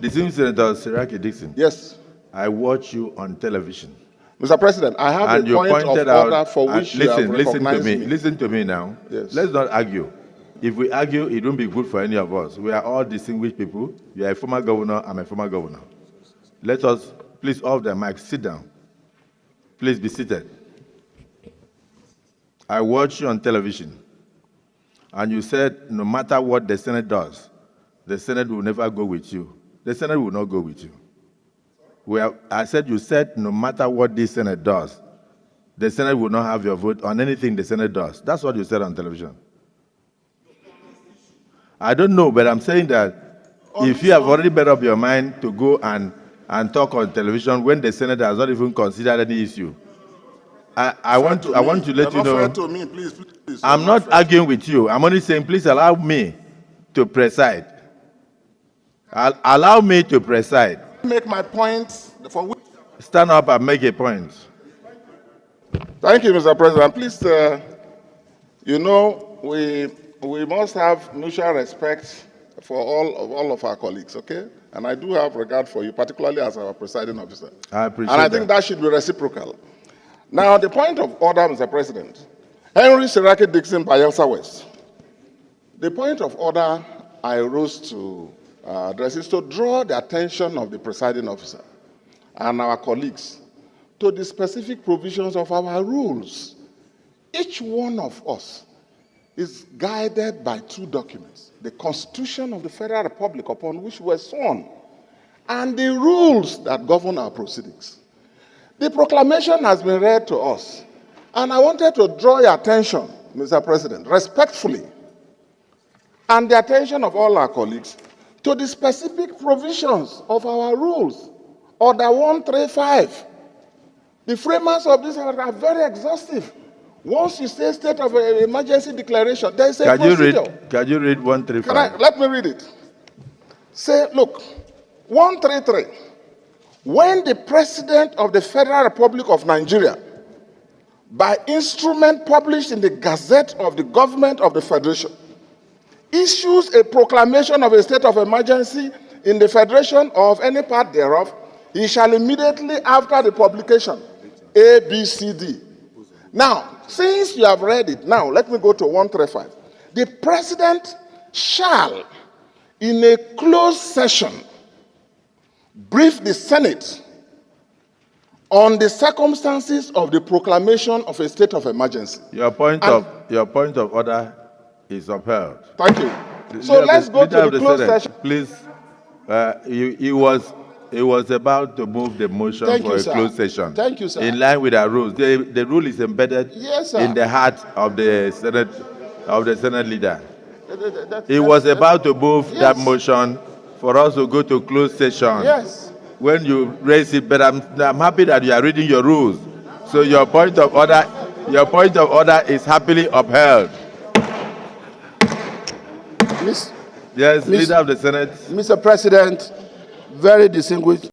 Distinguished Senator Seriake Dickson. Yes. I watch you on television. Mr. President, I have And a you point of pointed order out, for which you have recognized me. Listen to me now. Yes. Let's not argue. If we argue, it won't be good for any of us. We are all distinguished people. You are a former governor, I'm a former governor. Let us, please, off the mic, sit down. Please be seated. I watch you on television, and you said no matter what the Senate does, the Senate will never go with you. The Senate will not go with you. You said no matter what this Senate does, the Senate will not have your vote on anything the Senate does. That's what you said on television. I don't know, but I'm saying that if you have already made up your mind to go and talk on television when the Senate has not even considered any issue, I want to let you know. To me, please. I'm not arguing with you. I'm only saying, please allow me to preside. Allow me to preside. Make my point for which. Stand up and make a point. Thank you, Mr. President. Please, we must have mutual respect for all of our colleagues, okay? And I do have regard for you, particularly as our presiding officer. I appreciate And I think that should be reciprocal. Now, the point of order, Mr. President, Henry Seriake Dickson, Bayelsa West. The point of order I rose to address is to draw the attention of the presiding officer and our colleagues to the specific provisions of our rules. Each one of us is guided by two documents: the Constitution of the Federal Republic, upon which we were sworn, and the rules that govern our proceedings. The proclamation has been read to us, and I wanted to draw your attention, Mr. President, respectfully, and the attention of all our colleagues, to the specific provisions of our rules. Order 135. The framers of this are very exhaustive. Once you say state of emergency declaration, there is a procedure. Can you read 135? Let me read it. Say, look, 133. When the President of the Federal Republic of Nigeria, by instrument published in the Gazette of the Government of the Federation, issues a proclamation of a state of emergency in the Federation or of any part thereof, he shall immediately after the publication, A, B, C, D. Now, since you have read it, now let me go to 135. The President shall, in a closed session, brief the Senate on the circumstances of the proclamation of a state of emergency. Your point of order is upheld. Thank you. So let's go to the closed session. Please, he was about to move the motion for a closed session. Thank you, sir. In line with our rules. The rule is embedded in the heart of the Senate leader. He was about to move that motion for us to go to closed session. Yes. When you raise it, but I'm happy that you are reading your rules. So your point of order is happily upheld. Yes, Leader of the Senate. Mr. President, very distinguished